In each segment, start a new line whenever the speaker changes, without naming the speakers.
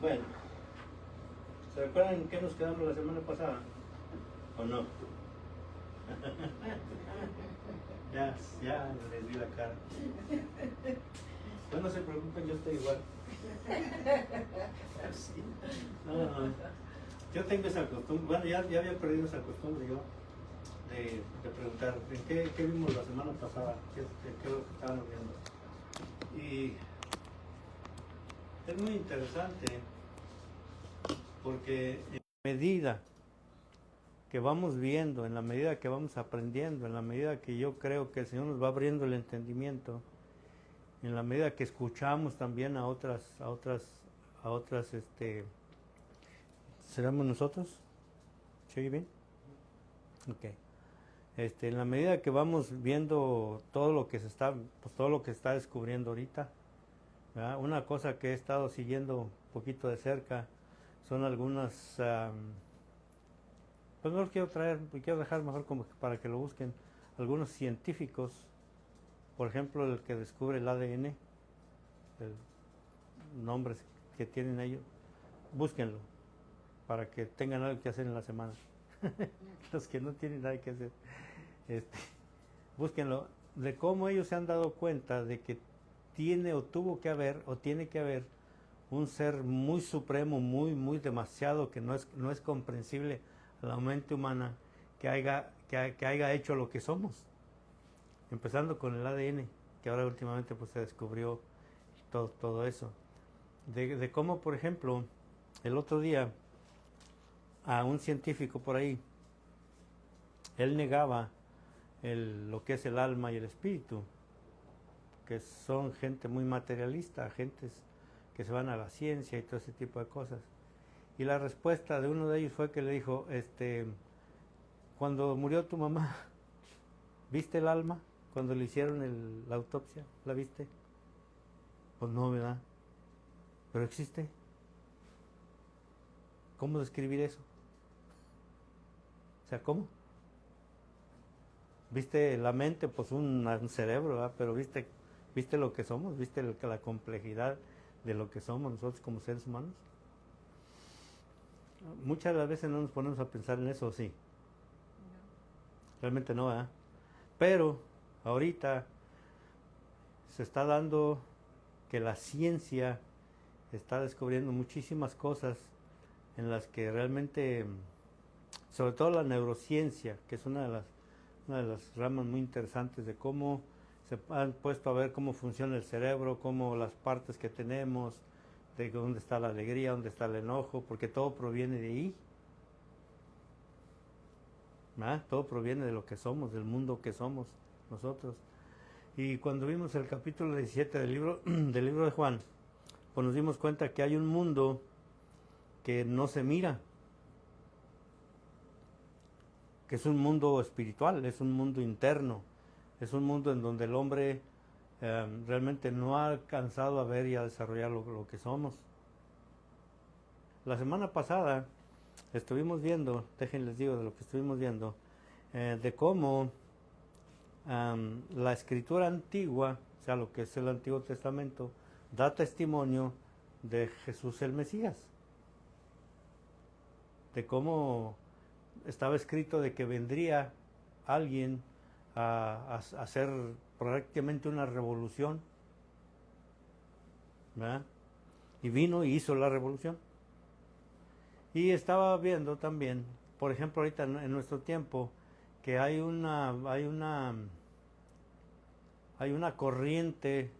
Bueno, ¿se acuerdan en qué nos quedamos la semana pasada? ¿O no? Ya les vi la cara. Pues no se preocupen, yo estoy igual. Sí. No. Yo tengo esa costumbre, bueno, ya había perdido esa costumbre yo de preguntar ¿en qué vimos la semana pasada? ¿Qué es lo que estábamos viendo? Y es muy interesante porque en la medida que vamos viendo, en la medida que vamos aprendiendo, en la medida que yo creo que el Señor nos va abriendo el entendimiento, en la medida que escuchamos también a otras, ¿seremos nosotros? ¿Se oye bien? Ok. En la medida que vamos viendo todo lo que todo lo que está descubriendo ahorita, ¿verdad? Una cosa que he estado siguiendo un poquito de cerca son algunas, pues no los quiero traer, quiero dejar mejor como para que lo busquen, algunos científicos, por ejemplo el que descubre el ADN, nombres que tienen ellos, búsquenlo para que tengan algo que hacer en la semana. Los que no tienen nada que hacer, búsquenlo, de cómo ellos se han dado cuenta de que tiene o tuvo que haber o tiene que haber un ser muy supremo, muy demasiado, que no es comprensible a la mente humana, que haya hecho lo que somos, empezando con el ADN, que ahora últimamente pues se descubrió todo eso, de cómo, por ejemplo, el otro día a un científico por ahí, él negaba lo que es el alma y el espíritu, que son gente muy materialista, gentes que se van a la ciencia y todo ese tipo de cosas. Y la respuesta de uno de ellos fue que le dijo, cuando murió tu mamá, ¿viste el alma? Cuando le hicieron la autopsia, ¿la viste? Pues no, ¿verdad? Pero existe. ¿Cómo describir eso? O sea, ¿cómo? ¿Viste la mente? Pues un cerebro, ¿verdad? Pero ¿viste lo que somos? ¿Viste la complejidad de lo que somos nosotros como seres humanos? Muchas de las veces no nos ponemos a pensar en eso, sí. No. Realmente no, ¿verdad? Pero ahorita se está dando que la ciencia está descubriendo muchísimas cosas en las que realmente, sobre todo la neurociencia, que es una de las ramas muy interesantes de cómo se han puesto a ver cómo funciona el cerebro, cómo las partes que tenemos, de dónde está la alegría, dónde está el enojo, porque todo proviene de ahí. Todo proviene de lo que somos, del mundo que somos nosotros. Y cuando vimos el capítulo 17 del libro de Juan, pues nos dimos cuenta que hay un mundo que no se mira, que es un mundo espiritual, es un mundo interno, es un mundo en donde el hombre realmente no ha alcanzado a ver y a desarrollar lo que somos. La semana pasada estuvimos viendo, déjenles digo de lo que estuvimos viendo, de cómo la escritura antigua, o sea, lo que es el Antiguo Testamento, da testimonio de Jesús el Mesías, de cómo estaba escrito de que vendría alguien a hacer prácticamente una revolución, ¿verdad? Y vino y hizo la revolución. Y estaba viendo también, por ejemplo, ahorita en nuestro tiempo, que hay una corriente,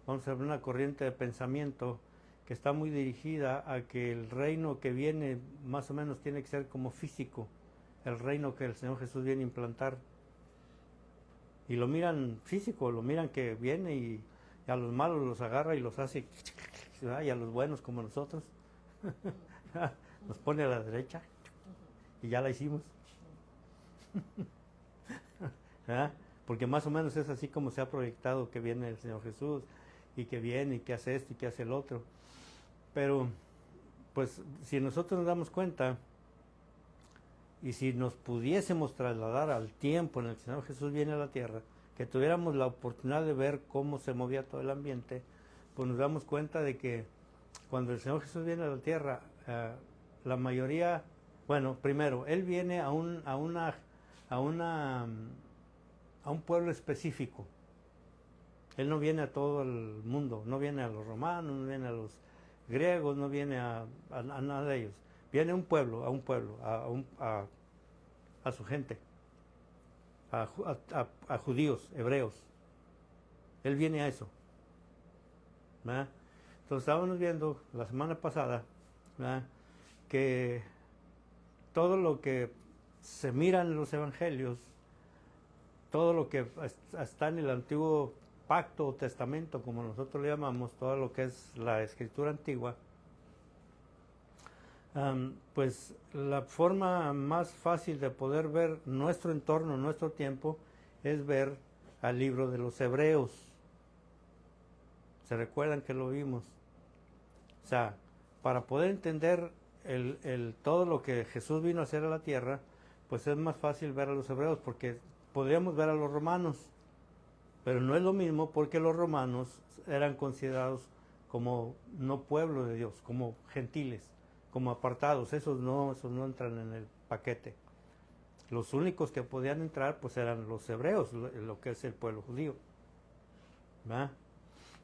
vamos a ver, una corriente de pensamiento que está muy dirigida a que el reino que viene más o menos tiene que ser como físico, el reino que el Señor Jesús viene a implantar. Y lo miran físico, lo miran que viene y a los malos los agarra y los hace, y a los buenos como nosotros nos pone a la derecha y ya la hicimos. Porque más o menos es así como se ha proyectado que viene el Señor Jesús y que viene y que hace esto y que hace el otro. Pero pues si nosotros nos damos cuenta y si nos pudiésemos trasladar al tiempo en el que el Señor Jesús viene a la tierra, que tuviéramos la oportunidad de ver cómo se movía todo el ambiente, pues nos damos cuenta de que cuando el Señor Jesús viene a la tierra, la mayoría, bueno, primero, Él viene a un pueblo específico. Él no viene a todo el mundo, no viene a los romanos, no viene a los griegos, no viene a nada de ellos. Viene a un pueblo, a su gente, a judíos, hebreos. Él viene a eso. ¿Verdad? Entonces estábamos viendo la semana pasada, ¿verdad?, que todo lo que se mira en los evangelios, todo lo que está en el antiguo pacto o testamento, como nosotros le llamamos, todo lo que es la escritura antigua, pues la forma más fácil de poder ver nuestro entorno, nuestro tiempo, es ver al libro de los Hebreos. ¿Se recuerdan que lo vimos? O sea, para poder entender todo lo que Jesús vino a hacer a la tierra, pues es más fácil ver a los hebreos, porque podríamos ver a los romanos, pero no es lo mismo, porque los romanos eran considerados como no pueblo de Dios, como gentiles, como apartados. Esos no entran en el paquete. Los únicos que podían entrar pues eran los hebreos, lo que es el pueblo judío. ¿verdad?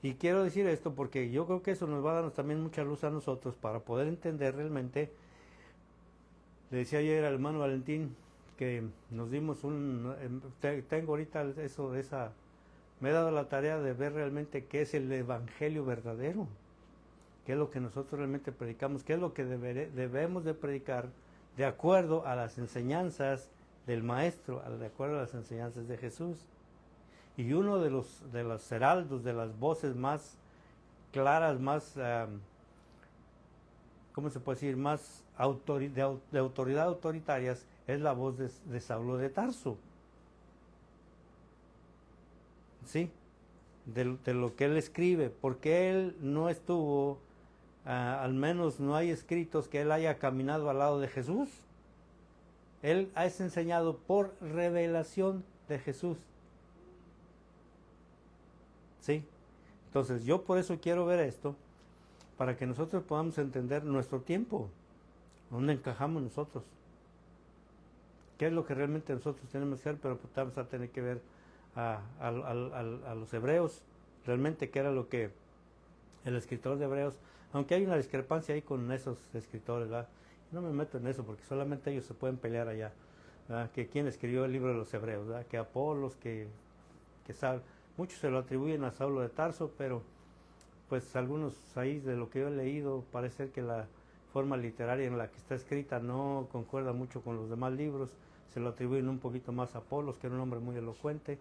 Y quiero decir esto porque yo creo que eso nos va a dar también mucha luz a nosotros para poder entender realmente. Le decía ayer al hermano Valentín que nos dimos tengo ahorita eso de esa, me he dado la tarea de ver realmente qué es el evangelio verdadero, qué es lo que nosotros realmente predicamos, qué es lo que debemos de predicar de acuerdo a las enseñanzas del Maestro, de acuerdo a las enseñanzas de Jesús. Y uno de los heraldos, de las voces más claras, más, ¿cómo se puede decir?, más de autoridad autoritarias, es la voz de Saulo de Tarso. ¿Sí? De lo que él escribe, porque él no estuvo, al menos no hay escritos que él haya caminado al lado de Jesús. Él es enseñado por revelación de Jesús. ¿Sí? Entonces yo por eso quiero ver esto, para que nosotros podamos entender nuestro tiempo, dónde encajamos nosotros, qué es lo que realmente nosotros tenemos que hacer, pero pues vamos a tener que ver a los hebreos, realmente qué era lo que el escritor de Hebreos, aunque hay una discrepancia ahí con esos escritores, ¿verdad? No me meto en eso porque solamente ellos se pueden pelear allá, ¿verdad? Que quién escribió el libro de los Hebreos, ¿verdad? Que Apolos, que sabe. Muchos se lo atribuyen a Saulo de Tarso, pero pues algunos ahí de lo que yo he leído parece que la forma literaria en la que está escrita no concuerda mucho con los demás libros. Se lo atribuyen un poquito más a Apolos, que era un hombre muy elocuente,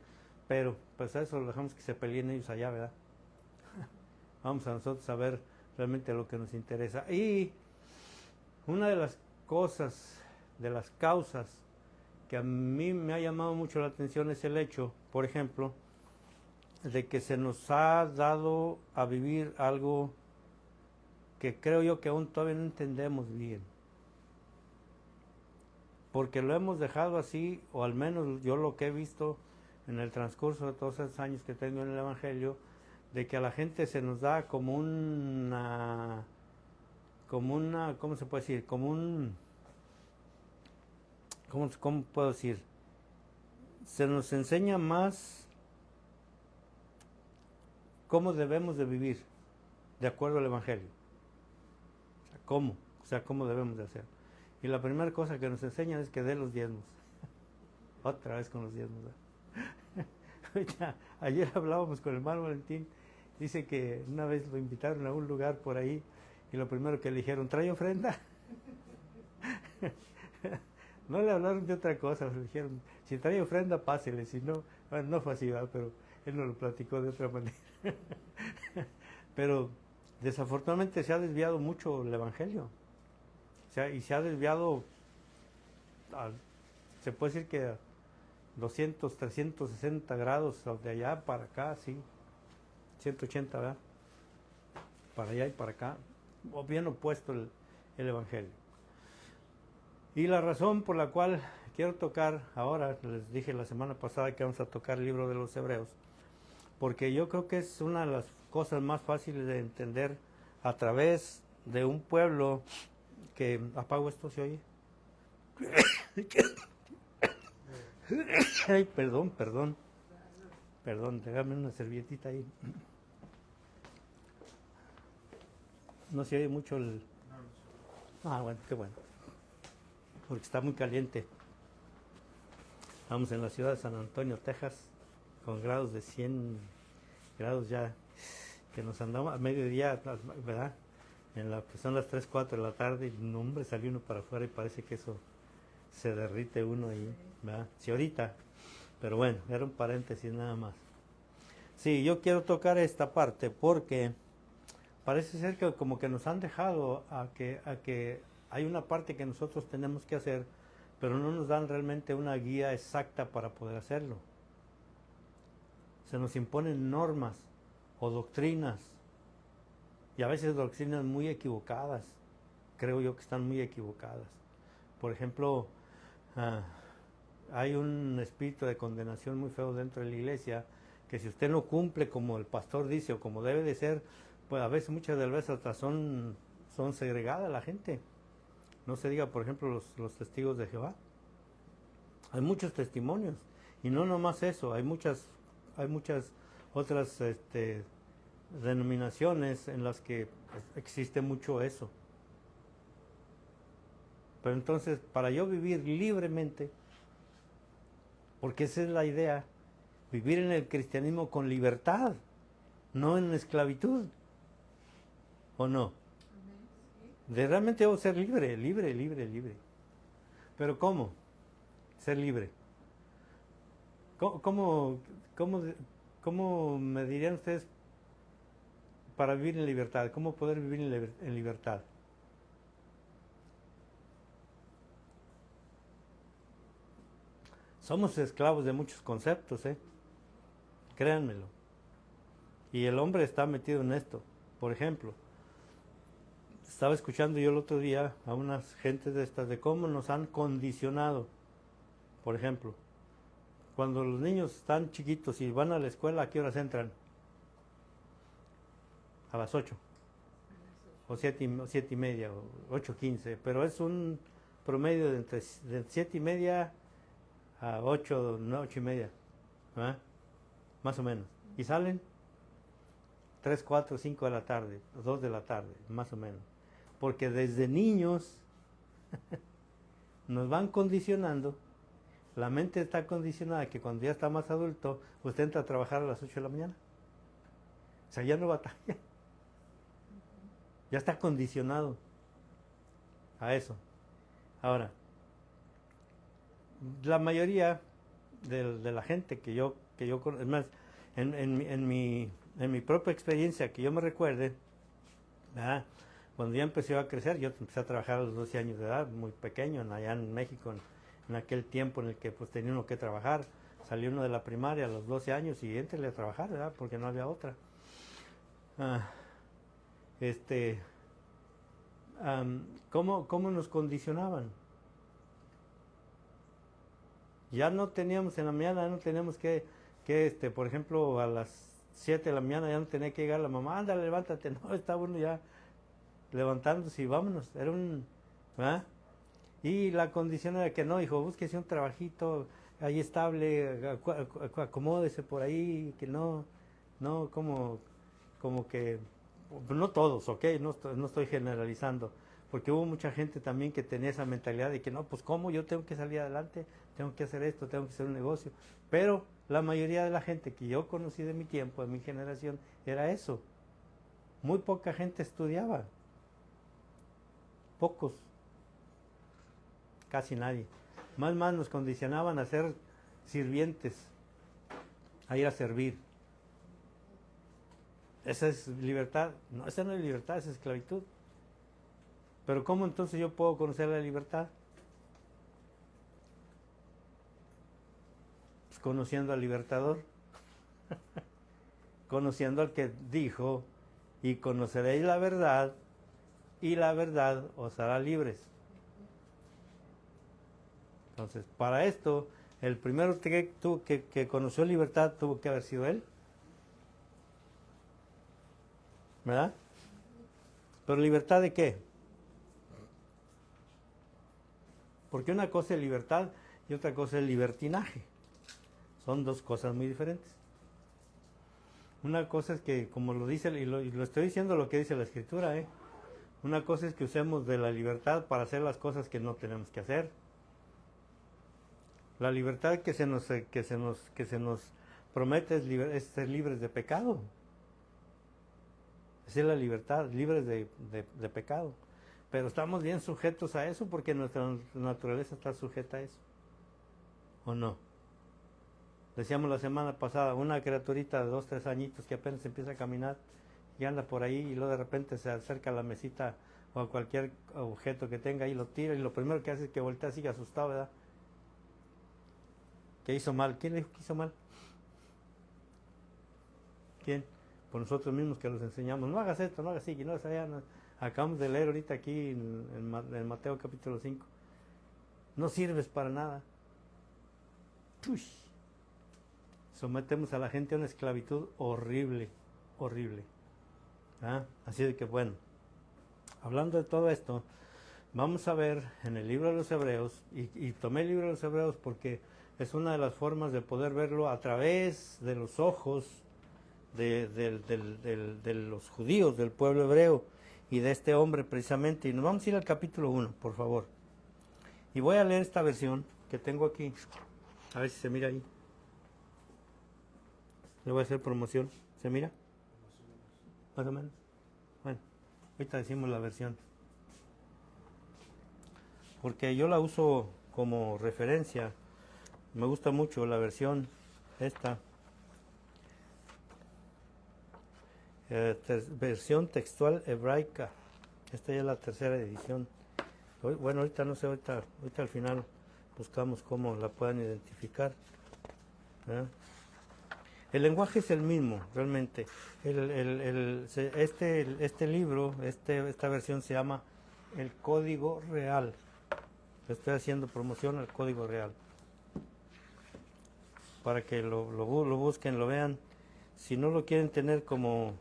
pero pues a eso lo dejamos que se peleen ellos allá, ¿verdad? Vamos a nosotros a ver realmente lo que nos interesa. Y una de las cosas, de las causas que a mí me ha llamado mucho la atención es el hecho, por ejemplo, de que se nos ha dado a vivir algo que creo yo que aún todavía no entendemos bien. Porque lo hemos dejado así, o al menos yo lo que he visto en el transcurso de todos esos años que tengo en el Evangelio, de que a la gente se nos da como una, ¿cómo se puede decir? ¿Cómo puedo decir? Se nos enseña más cómo debemos de vivir de acuerdo al Evangelio. O sea, cómo debemos de hacer. Y la primera cosa que nos enseñan es que dé los diezmos. Otra vez con los diezmos. Ayer hablábamos con el hermano Valentín, dice que una vez lo invitaron a un lugar por ahí y lo primero que le dijeron, ¿trae ofrenda? No le hablaron de otra cosa, le dijeron, si trae ofrenda, pásele, si no, bueno, no fue así, ¿verdad? Pero él nos lo platicó de otra manera. Pero desafortunadamente se ha desviado mucho el Evangelio. Y se ha desviado, se puede decir que 200, 360 grados de allá para acá, sí, 180, ¿verdad? Para allá y para acá, o bien opuesto el Evangelio. Y la razón por la cual quiero tocar ahora, les dije la semana pasada que vamos a tocar el libro de los Hebreos, porque yo creo que es una de las cosas más fáciles de entender a través de un pueblo que... ¿Apago esto? ¿Se oye? Ay, perdón, déjame una servilletita ahí. No se oye mucho el... Ah, bueno, qué bueno. Porque está muy caliente. Estamos en la ciudad de San Antonio, Texas, con grados de 100 grados ya, que nos andamos a mediodía, ¿verdad? Pues son las 3, 4 de la tarde y no, hombre, salió uno para afuera y parece que eso se derrite uno ahí, ¿verdad? Sí, ahorita, pero bueno, era un paréntesis nada más. Sí, yo quiero tocar esta parte porque parece ser que como que nos han dejado a que hay una parte que nosotros tenemos que hacer, pero no nos dan realmente una guía exacta para poder hacerlo. Se nos imponen normas o doctrinas, y a veces doctrinas muy equivocadas, creo yo que están muy equivocadas. Por ejemplo, hay un espíritu de condenación muy feo dentro de la iglesia, que si usted no cumple como el pastor dice o como debe de ser, pues a veces, muchas de las veces hasta son segregadas la gente. No se diga, por ejemplo, los testigos de Jehová. Hay muchos testimonios, y no nomás eso, hay muchas otras denominaciones en las que existe mucho eso. Pero entonces, para yo vivir libremente, porque esa es la idea, vivir en el cristianismo con libertad, no en esclavitud, ¿o no? De realmente debo ser libre. Pero ¿cómo? Ser libre. ¿Cómo, cómo, cómo me dirían ustedes para vivir en libertad? ¿Cómo poder vivir en libertad? Somos esclavos de muchos conceptos, créanmelo. Y el hombre está metido en esto. Por ejemplo, estaba escuchando yo el otro día a unas gentes de estas de cómo nos han condicionado. Por ejemplo, cuando los niños están chiquitos y van a la escuela, ¿a qué horas entran? A las 8. O 7:30, o 8:15. Pero es un promedio de 7:30 a 8, no, 8:30. ¿Verdad? Más o menos. Y salen 3, 4, 5 de la tarde, 2 de la tarde, más o menos. Porque desde niños nos van condicionando. La mente está condicionada que cuando ya está más adulto, usted entra a trabajar a las 8 de la mañana. O sea, ya no batalla. Ya está condicionado a eso. Ahora, la mayoría de la gente que yo es más, en mi propia experiencia, que yo me recuerde, ¿verdad? Cuando ya empecé a crecer, yo empecé a trabajar a los 12 años de edad, muy pequeño, allá en México, en aquel tiempo en el que pues tenía uno que trabajar. Salió uno de la primaria a los 12 años y entré a trabajar, ¿verdad? Porque no había otra. ¿Cómo nos condicionaban? Ya no teníamos en la mañana, ya no teníamos por ejemplo, a las 7 de la mañana ya no tenía que llegar la mamá, ándale, levántate, no, estaba uno ya levantándose y vámonos, ¿verdad? Y la condición era que no, hijo, búsquese un trabajito ahí estable, acomódese por ahí, que no, como que, no todos, ¿ok? No estoy generalizando, porque hubo mucha gente también que tenía esa mentalidad de que no, pues cómo, yo tengo que salir adelante, tengo que hacer esto, tengo que hacer un negocio. Pero la mayoría de la gente que yo conocí de mi tiempo, de mi generación, era eso. Muy poca gente estudiaba. Pocos. Casi nadie. Más nos condicionaban a ser sirvientes, a ir a servir. ¿Esa es libertad? No, esa no es libertad, esa es esclavitud. Pero ¿cómo entonces yo puedo conocer la libertad? Pues conociendo al libertador. Conociendo al que dijo, y conoceréis la verdad, y la verdad os hará libres. Entonces, para esto, el primero que conoció libertad tuvo que haber sido él. ¿Verdad? ¿Pero libertad de qué? Porque una cosa es libertad y otra cosa es libertinaje. Son dos cosas muy diferentes. Una cosa es que, como lo dice, y lo estoy diciendo lo que dice la Escritura, una cosa es que usemos de la libertad para hacer las cosas que no tenemos que hacer. La libertad que se nos promete es ser libres de pecado. Esa es la libertad, libres de pecado. Pero estamos bien sujetos a eso porque nuestra naturaleza está sujeta a eso. ¿O no? Decíamos la semana pasada, una criaturita de 2, 3 añitos que apenas empieza a caminar y anda por ahí y luego de repente se acerca a la mesita o a cualquier objeto que tenga y lo tira y lo primero que hace es que voltea así asustado, ¿verdad? ¿Qué hizo mal? ¿Quién le dijo que hizo mal? ¿Quién? Por nosotros mismos que los enseñamos. No hagas esto, no hagas así, no hagas allá. No. Acabamos de leer ahorita aquí en Mateo capítulo 5. No sirves para nada. Uy. Sometemos a la gente a una esclavitud horrible, horrible. ¿Ah? Así de que bueno, hablando de todo esto, vamos a ver en el libro de los Hebreos, y tomé el libro de los Hebreos porque es una de las formas de poder verlo a través de los ojos de los judíos, del pueblo hebreo, y de este hombre precisamente. Y nos vamos a ir al capítulo 1, por favor. Y voy a leer esta versión que tengo aquí, a ver si se mira ahí. Le voy a hacer promoción. ¿Se mira? Más o menos. Bueno, ahorita decimos la versión. Porque yo la uso como referencia. Me gusta mucho la versión esta. Versión textual hebraica. Esta ya es la tercera edición. Bueno, ahorita no sé, ahorita al final buscamos cómo la puedan identificar. El lenguaje es el mismo, realmente. Este libro, esta versión se llama El Código Real. Le estoy haciendo promoción al Código Real. Para que lo busquen, lo vean. Si no lo quieren tener como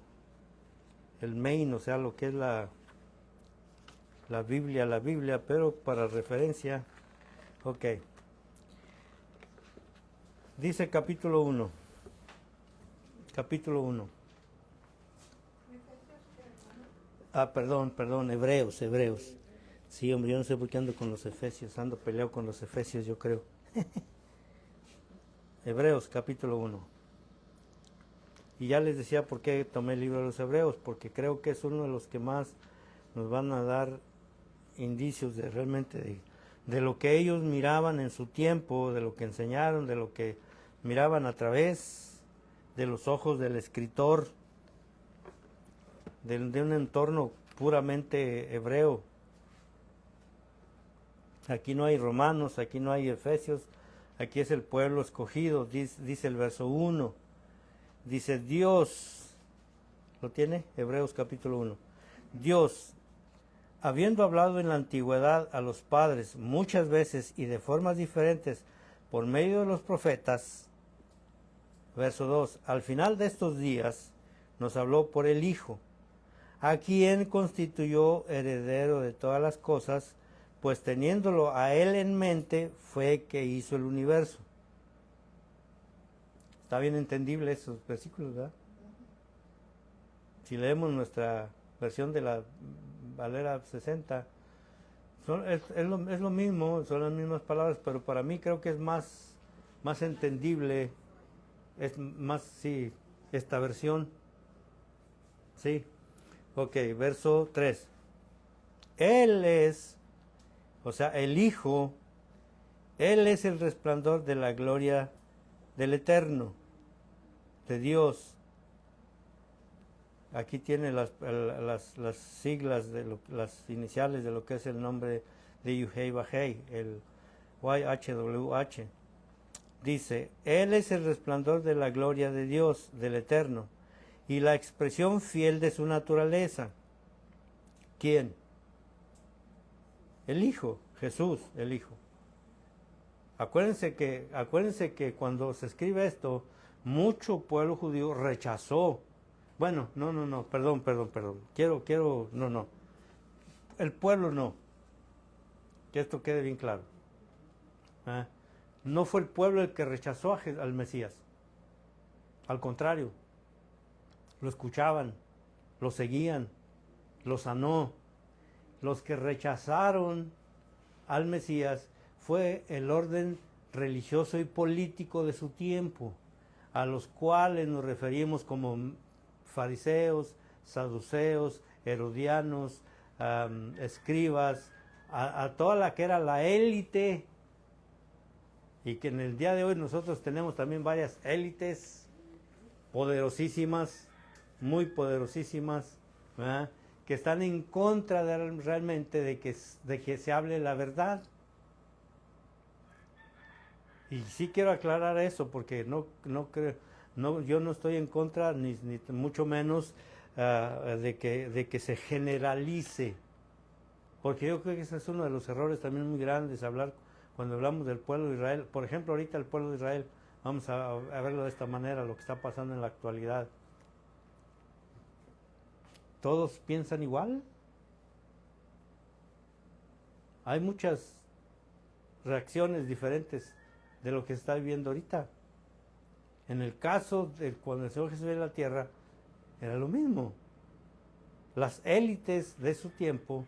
el main, o sea, lo que es la Biblia, pero para referencia. Ok. Dice capítulo 1. Capítulo 1. Perdón, Hebreos. Sí, hombre, yo no sé por qué ando con los Efesios, ando peleado con los Efesios, yo creo. Hebreos, capítulo 1. Y ya les decía por qué tomé el libro de los Hebreos, porque creo que es uno de los que más nos van a dar indicios de realmente de lo que ellos miraban en su tiempo, de lo que enseñaron, de lo que miraban a través de los ojos del escritor, de un entorno puramente hebreo. Aquí no hay romanos, aquí no hay efesios, aquí es el pueblo escogido, dice el verso 1. Dice Dios, ¿lo tiene? Hebreos capítulo 1. Dios, habiendo hablado en la antigüedad a los padres muchas veces y de formas diferentes por medio de los profetas, verso 2, al final de estos días nos habló por el Hijo, a quien constituyó heredero de todas las cosas, pues teniéndolo a él en mente fue que hizo el universo. Está bien entendible esos versículos, ¿verdad? Si leemos nuestra versión de la Valera 60, es lo mismo, son las mismas palabras, pero para mí creo que es más entendible, es más, sí, esta versión. Sí. Ok, verso 3. Él es, o sea, el Hijo, Él es el resplandor de la gloria del Eterno, de Dios. Aquí tiene las siglas, las iniciales de lo que es el nombre de Yuhei Bajei, el YHWH. Dice, Él es el resplandor de la gloria de Dios, del Eterno, y la expresión fiel de su naturaleza. ¿Quién? El Hijo, Jesús, el Hijo. Acuérdense que cuando se escribe esto, mucho pueblo judío rechazó. Bueno, no, perdón. No. el pueblo no. Que esto quede bien claro. ¿Ah? No fue el pueblo el que rechazó al Mesías. Al contrario, lo escuchaban, lo seguían, lo sanó. Los que rechazaron al Mesías fue el orden religioso y político de su tiempo, a los cuales nos referimos como fariseos, saduceos, herodianos, escribas, a toda la que era la élite, y que en el día de hoy nosotros tenemos también varias élites poderosísimas, muy poderosísimas, ¿verdad?, que están en contra realmente de que se hable la verdad. Y sí quiero aclarar eso, porque yo no estoy en contra, ni mucho menos de que se generalice, porque yo creo que ese es uno de los errores también muy grandes, cuando hablamos del pueblo de Israel. Por ejemplo, ahorita el pueblo de Israel, vamos a verlo de esta manera, lo que está pasando en la actualidad. ¿Todos piensan igual? Hay muchas reacciones diferentes de lo que se está viviendo ahorita. En el caso de cuando el Señor Jesús vino a la tierra, era lo mismo. Las élites de su tiempo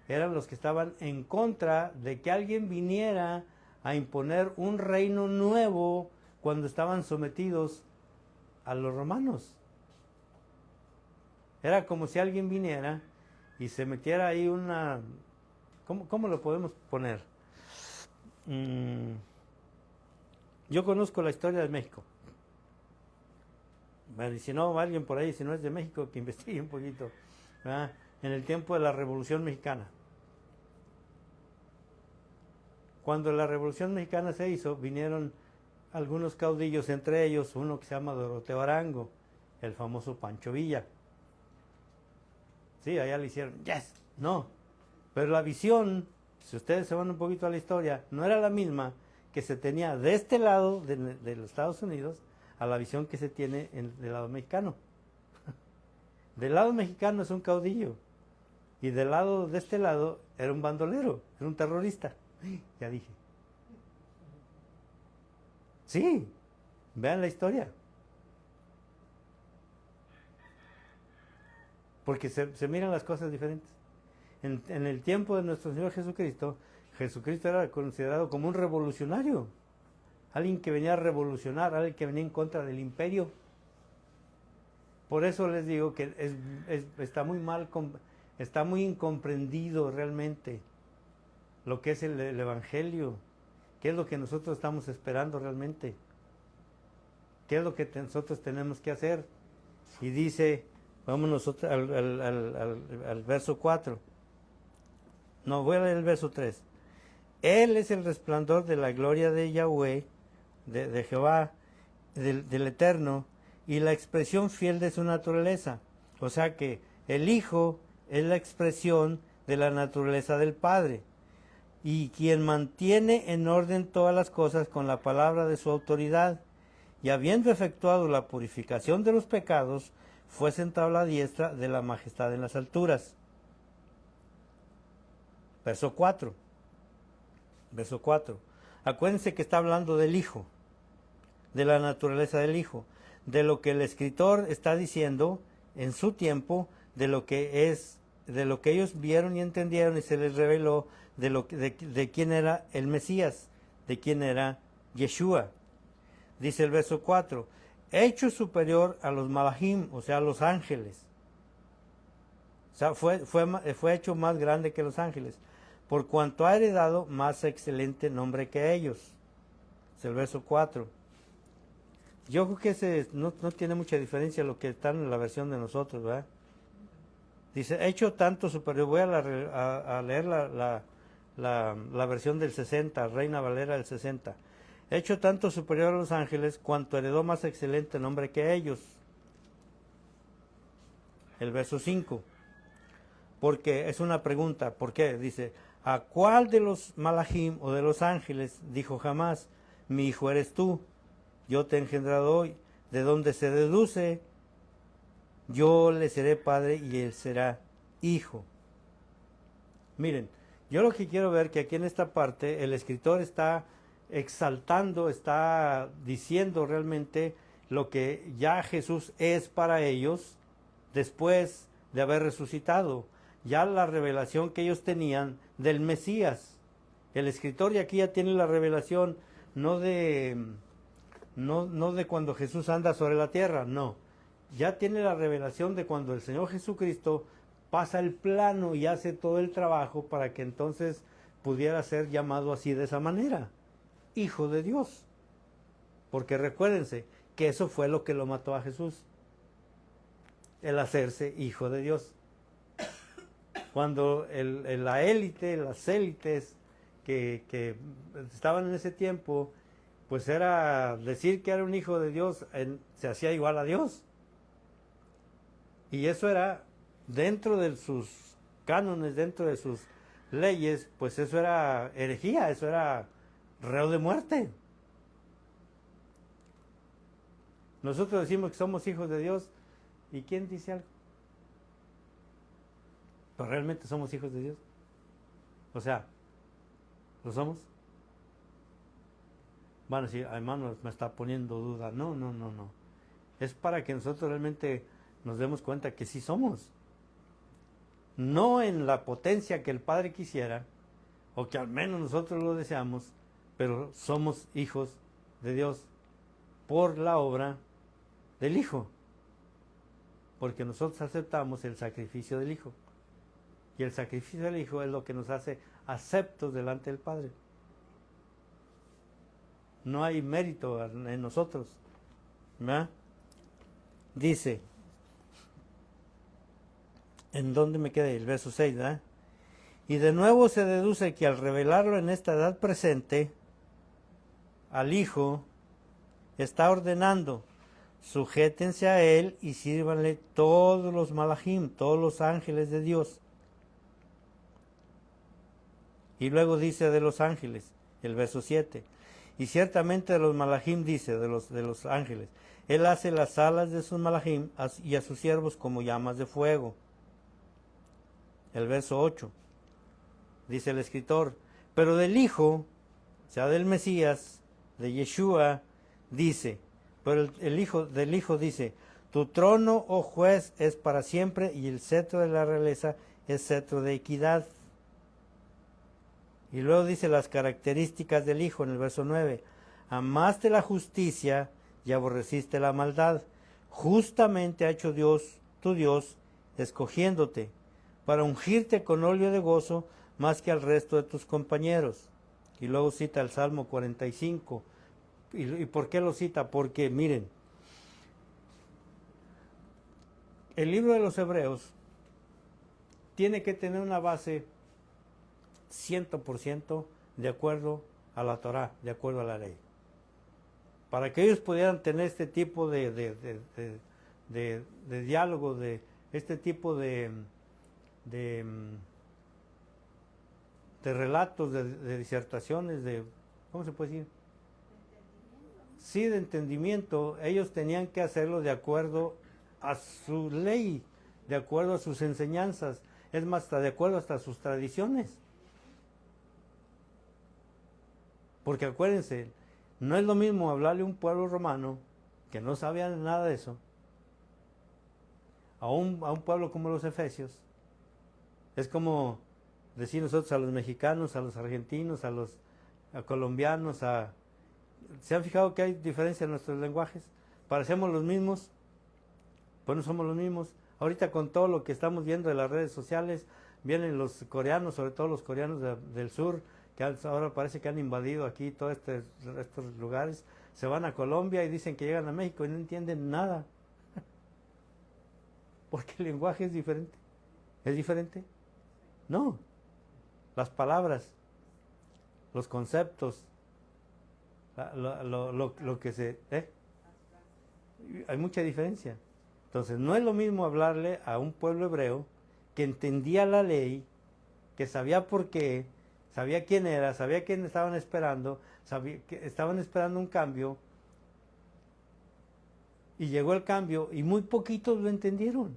eran los que estaban en contra de que alguien viniera a imponer un reino nuevo cuando estaban sometidos a los romanos. Era como si alguien viniera y se metiera ahí una... ¿Cómo lo podemos poner? Yo conozco la historia de México. Bueno, y si no, alguien por ahí, si no es de México, que investigue un poquito. ¿Verdad? En el tiempo de la Revolución Mexicana. Cuando la Revolución Mexicana se hizo, vinieron algunos caudillos, entre ellos uno que se llama Doroteo Arango, el famoso Pancho Villa. Sí, allá le hicieron, yes, no. Pero la visión, si ustedes se van un poquito a la historia, no era la misma que se tenía de este lado de los Estados Unidos a la visión que se tiene del lado mexicano. Del lado mexicano es un caudillo y del lado de este lado era un bandolero, era un terrorista. Ya dije. Sí, vean la historia. Porque se miran las cosas diferentes. En el tiempo de nuestro Señor Jesucristo, Jesucristo era considerado como un revolucionario. Alguien que venía a revolucionar, alguien que venía en contra del imperio. Por eso les digo que está muy mal, está muy incomprendido realmente lo que es el Evangelio. ¿Qué es lo que nosotros estamos esperando realmente? ¿Qué es lo que nosotros tenemos que hacer? Y dice, vámonos al verso 4. No, voy a leer el verso 3. Él es el resplandor de la gloria de Yahweh, de Jehová, del Eterno, y la expresión fiel de su naturaleza. O sea que el Hijo es la expresión de la naturaleza del Padre, y quien mantiene en orden todas las cosas con la palabra de su autoridad, y habiendo efectuado la purificación de los pecados, fue sentado a la diestra de la majestad en las alturas. Verso 4. Verso 4. Acuérdense que está hablando del Hijo, de la naturaleza del Hijo, de lo que el escritor está diciendo en su tiempo, de lo que ellos vieron y entendieron y se les reveló de quién era el Mesías, de quién era Yeshua. Dice el verso 4, hecho superior a los malachim, o sea, a los ángeles. O sea, fue hecho más grande que los ángeles, por cuanto ha heredado más excelente nombre que ellos. Es el verso 4. Yo creo que ese no tiene mucha diferencia a lo que está en la versión de nosotros, ¿verdad? Dice, hecho tanto superior. Voy a leer la versión del 60, Reina Valera del 60. Hecho tanto superior a los ángeles, cuanto heredó más excelente nombre que ellos. El verso 5. Porque es una pregunta, ¿por qué? Dice, ¿a cuál de los malachim o de los ángeles dijo jamás, mi hijo eres tú, yo te he engendrado hoy? De donde se deduce, yo le seré padre y él será hijo. Miren, yo lo que quiero ver que aquí en esta parte el escritor está exaltando, está diciendo realmente lo que ya Jesús es para ellos después de haber resucitado. Ya la revelación que ellos tenían del Mesías. El escritor ya aquí ya tiene la revelación no de cuando Jesús anda sobre la tierra, no. Ya tiene la revelación de cuando el Señor Jesucristo pasa el plano y hace todo el trabajo para que entonces pudiera ser llamado así de esa manera, Hijo de Dios. Porque recuérdense que eso fue lo que lo mató a Jesús, el hacerse Hijo de Dios. Cuando la élite, las élites que estaban en ese tiempo, pues era decir que era un hijo de Dios, se hacía igual a Dios. Y eso era dentro de sus cánones, dentro de sus leyes, pues eso era herejía, eso era reo de muerte. Nosotros decimos que somos hijos de Dios, ¿y quién dice algo? ¿Pero realmente somos hijos de Dios? O sea, ¿lo somos? Van a decir, hermano, me está poniendo duda. No. Es para que nosotros realmente nos demos cuenta que sí somos. No en la potencia que el Padre quisiera, o que al menos nosotros lo deseamos, pero somos hijos de Dios por la obra del Hijo. Porque nosotros aceptamos el sacrificio del Hijo. Y el sacrificio del Hijo es lo que nos hace aceptos delante del Padre. No hay mérito en nosotros. ¿Verdad? Dice, ¿en dónde me quedé? El verso 6, ¿verdad? Y de nuevo se deduce que al revelarlo en esta edad presente, al Hijo, está ordenando, sujétense a Él y sírvanle todos los malachim, todos los ángeles de Dios. Y luego dice de los ángeles, el verso 7, y ciertamente de los malachim dice, de los ángeles, Él hace las alas de sus malachim y a sus siervos como llamas de fuego. El verso 8, dice el escritor, pero del Hijo, o sea del Mesías, de Yeshua, dice, pero del Hijo dice, tu trono, oh juez, es para siempre y el cetro de la realeza es cetro de equidad. Y luego dice las características del Hijo en el verso 9. Amaste la justicia y aborreciste la maldad. Justamente ha hecho Dios, tu Dios, escogiéndote, para ungirte con óleo de gozo más que al resto de tus compañeros. Y luego cita el Salmo 45. ¿Y por qué lo cita? Porque, miren, el libro de los Hebreos tiene que tener una base 100% de acuerdo a la Torá, de acuerdo a la ley. Para que ellos pudieran tener este tipo de diálogo, de este tipo de relatos, de disertaciones, ¿cómo se puede decir? Sí, de entendimiento. Ellos tenían que hacerlo de acuerdo a su ley, de acuerdo a sus enseñanzas, es más, de acuerdo hasta a sus tradiciones. Porque acuérdense, no es lo mismo hablarle a un pueblo romano que no sabía nada de eso, a un pueblo como los efesios. Es como decir nosotros a los mexicanos, a los argentinos, a los colombianos, ¿se han fijado que hay diferencia en nuestros lenguajes? Parecemos los mismos, pues no somos los mismos. Ahorita con todo lo que estamos viendo de las redes sociales, vienen los coreanos, sobre todo los coreanos del sur, que ahora parece que han invadido aquí todos estos lugares, se van a Colombia y dicen que llegan a México y no entienden nada. Porque el lenguaje es diferente. ¿Es diferente? No. Las palabras, los conceptos, lo que se... Hay mucha diferencia. Entonces, no es lo mismo hablarle a un pueblo hebreo que entendía la ley, que sabía por qué, sabía quién era, sabía quién estaban esperando, sabía que estaban esperando un cambio, y llegó el cambio, y muy poquitos lo entendieron.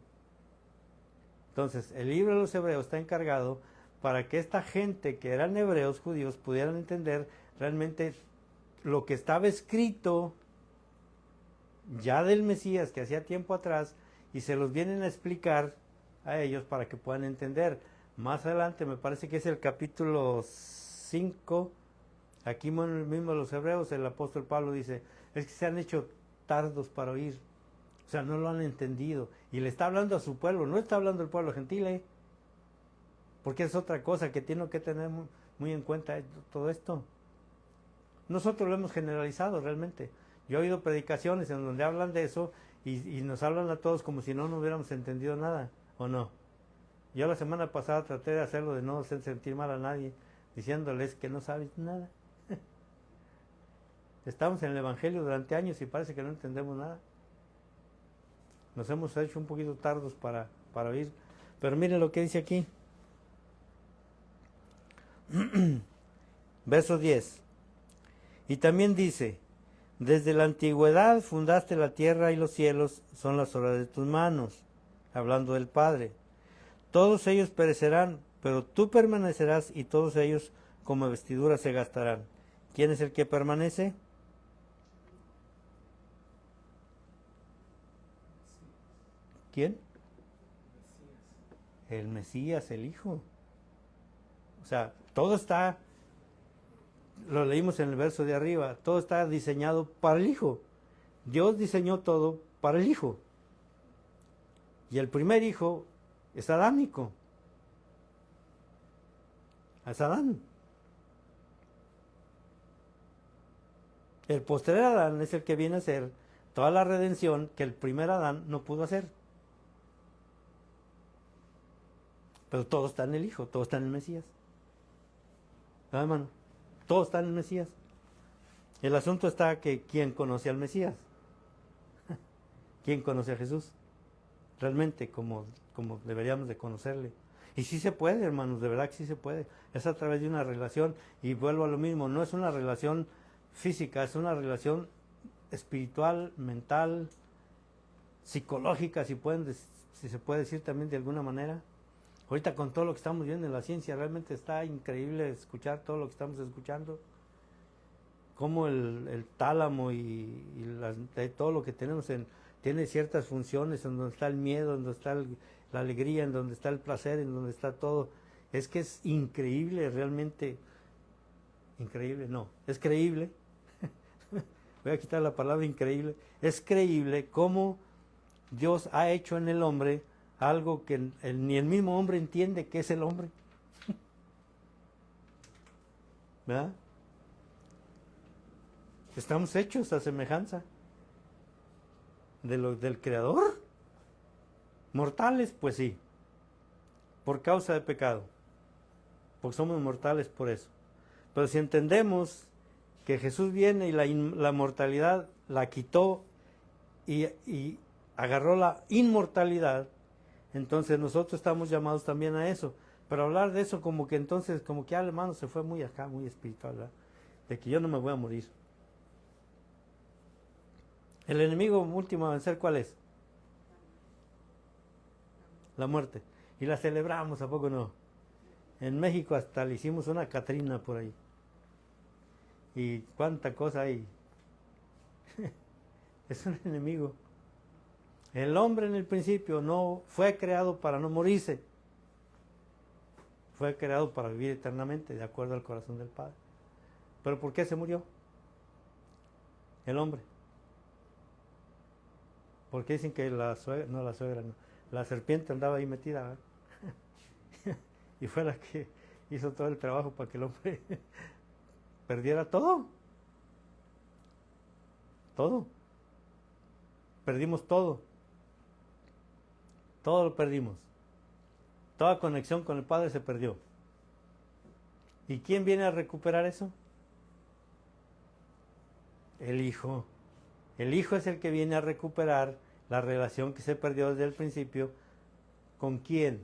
Entonces, el libro de los Hebreos está encargado para que esta gente que eran hebreos, judíos, pudieran entender realmente lo que estaba escrito ya del Mesías que hacía tiempo atrás, y se los vienen a explicar a ellos para que puedan entender. Más adelante, me parece que es el capítulo 5, aquí mismo los hebreos, el apóstol Pablo dice, es que se han hecho tardos para oír, o sea, no lo han entendido, y le está hablando a su pueblo, no está hablando al pueblo gentil, porque es otra cosa que tiene que tener muy en cuenta todo esto. Nosotros lo hemos generalizado realmente. Yo he oído predicaciones en donde hablan de eso y nos hablan a todos como si no hubiéramos entendido nada, ¿o no? Yo la semana pasada traté de hacerlo, de no hacer sentir mal a nadie, diciéndoles que no sabes nada. Estamos en el Evangelio durante años y parece que no entendemos nada. Nos hemos hecho un poquito tardos para oír. Pero miren lo que dice aquí. Verso 10. Y también dice, desde la antigüedad fundaste la tierra y los cielos, son las obras de tus manos, hablando del Padre. Todos ellos perecerán, pero tú permanecerás y todos ellos como vestiduras se gastarán. ¿Quién es el que permanece? ¿Quién? El Mesías, el Hijo. O sea, todo está, lo leímos en el verso de arriba, todo está diseñado para el Hijo. Dios diseñó todo para el Hijo. Y el primer hijo es adámico. Es Adán. El postrer Adán es el que viene a hacer toda la redención que el primer Adán no pudo hacer. Pero todo está en el Hijo, todo está en el Mesías. ¿Verdad, hermano? Todo está en el Mesías. El asunto está que ¿quién conoce al Mesías? ¿Quién conoce a Jesús? Realmente como deberíamos de conocerle. Y sí se puede, hermanos, de verdad que sí se puede. Es a través de una relación, y vuelvo a lo mismo, no es una relación física, es una relación espiritual, mental, psicológica, si se puede decir también de alguna manera. Ahorita con todo lo que estamos viendo en la ciencia, realmente está increíble escuchar todo lo que estamos escuchando. Cómo el tálamo y todo lo que tenemos tiene ciertas funciones, en donde está el miedo, en donde está la alegría, en donde está el placer, en donde está todo. Es que es increíble, realmente. Increíble, no, es creíble. Voy a quitar la palabra increíble. Es creíble cómo Dios ha hecho en el hombre algo que ni el mismo hombre entiende que es el hombre. ¿Verdad? Estamos hechos a semejanza del Creador. ¿Mortales? Pues sí, por causa del pecado, porque somos mortales por eso. Pero si entendemos que Jesús viene y la mortalidad la quitó y agarró la inmortalidad, entonces nosotros estamos llamados también a eso. Pero hablar de eso como que entonces, como que hermano se fue muy acá, muy espiritual, ¿verdad? De que yo no me voy a morir. El enemigo último a vencer, ¿cuál es? La muerte. Y la celebramos, ¿a poco no? En México hasta le hicimos una Catrina por ahí. Y cuánta cosa hay. Es un enemigo. El hombre en el principio no fue creado para no morirse. Fue creado para vivir eternamente, de acuerdo al corazón del Padre. ¿Pero por qué se murió? El hombre. Porque dicen que la serpiente andaba ahí metida, ¿verdad? Y fue la que hizo todo el trabajo para que el hombre perdiera todo. Todo. Perdimos todo. Todo lo perdimos. Toda conexión con el Padre se perdió. ¿Y quién viene a recuperar eso? El Hijo. El Hijo es el que viene a recuperar la relación que se perdió desde el principio. ¿Con quién?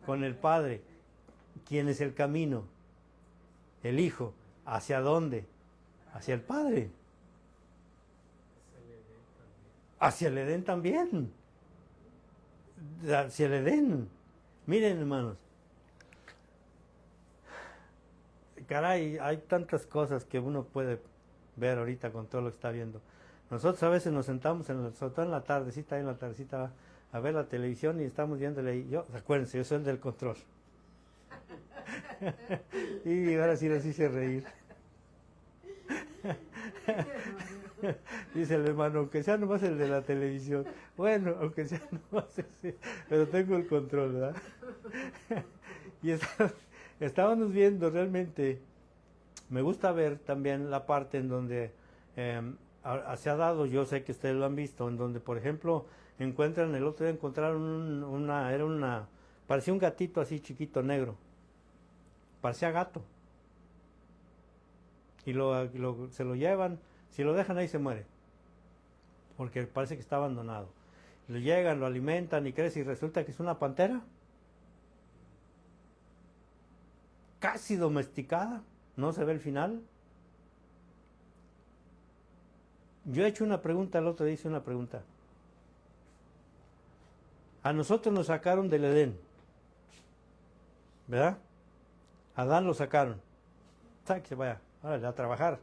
Con el Padre. ¿Quién es el camino? El Hijo. ¿Hacia dónde? Hacia el Padre. Hacia el Edén también. Hacia el Edén. Miren, hermanos, caray, hay tantas cosas que uno puede ver ahorita con todo lo que está viendo. Nosotros a veces nos sentamos, sobre todo en la tardecita, a ver la televisión y estamos viéndole ahí. Acuérdense, yo soy el del control. Y ahora sí nos hice reír. Dice el hermano, aunque sea nomás el de la televisión. Bueno, aunque sea nomás ese, pero tengo el control, ¿verdad? Y estábamos viendo realmente, me gusta ver también la parte en donde se ha dado, yo sé que ustedes lo han visto, en donde, por ejemplo, el otro día encontraron parecía un gatito así chiquito, negro, parecía gato, y se lo llevan, si lo dejan ahí se muere, porque parece que está abandonado. Lo llegan, lo alimentan y crece y resulta que es una pantera, casi domesticada, no se ve el final. Yo he hecho una pregunta, el otro día hice una pregunta. A nosotros nos sacaron del Edén, ¿verdad? A Adán lo sacaron. Que se vaya, órale, a trabajar.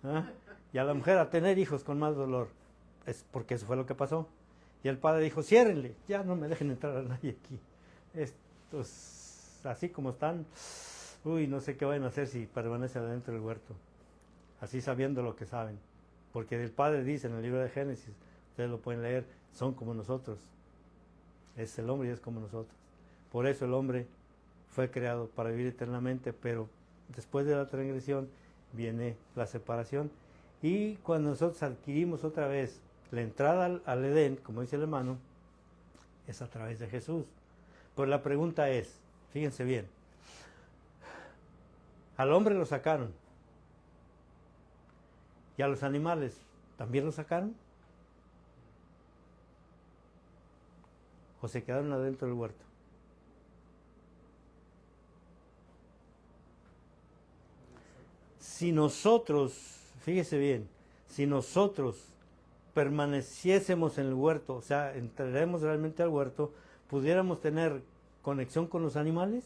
¿Ah? Y a la mujer a tener hijos con más dolor. Es porque eso fue lo que pasó. Y el padre dijo, ciérrenle, ya no me dejen entrar a nadie aquí. Estos, así como están, uy, no sé qué van a hacer si permanecen adentro del huerto. Así sabiendo lo que saben. Porque el Padre dice en el libro de Génesis, ustedes lo pueden leer, son como nosotros. Es el hombre y es como nosotros. Por eso el hombre fue creado para vivir eternamente, pero después de la transgresión viene la separación. Y cuando nosotros adquirimos otra vez la entrada al Edén, como dice el hermano, es a través de Jesús. Pues la pregunta es, fíjense bien, al hombre lo sacaron, ¿y a los animales también lo sacaron? ¿O se quedaron adentro del huerto? Si nosotros, fíjese bien, si nosotros permaneciésemos en el huerto, o sea, entraremos realmente al huerto, ¿pudiéramos tener conexión con los animales?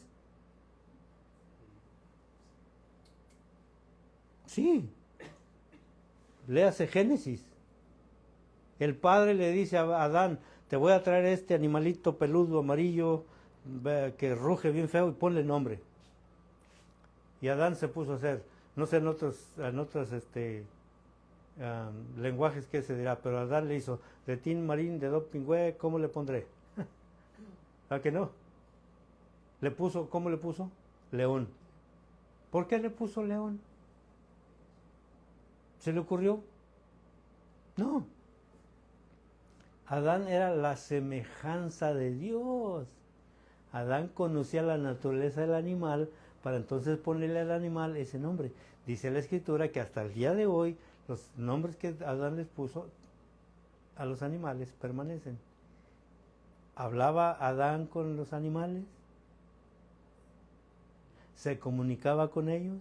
Sí. Léase Génesis. El padre le dice a Adán, te voy a traer este animalito peludo, amarillo, que ruge bien feo y ponle nombre. Y Adán se puso a hacer, no sé en otros lenguajes que se dirá, pero Adán le hizo, de tin marín, de do pingüe, ¿cómo le pondré? ¿A que no? ¿Cómo le puso? León. ¿Por qué le puso león? ¿Se le ocurrió? No. Adán era la semejanza de Dios. Adán conocía la naturaleza del animal para entonces ponerle al animal ese nombre. Dice la Escritura que hasta el día de hoy los nombres que Adán les puso a los animales permanecen. ¿Hablaba Adán con los animales? ¿Se comunicaba con ellos?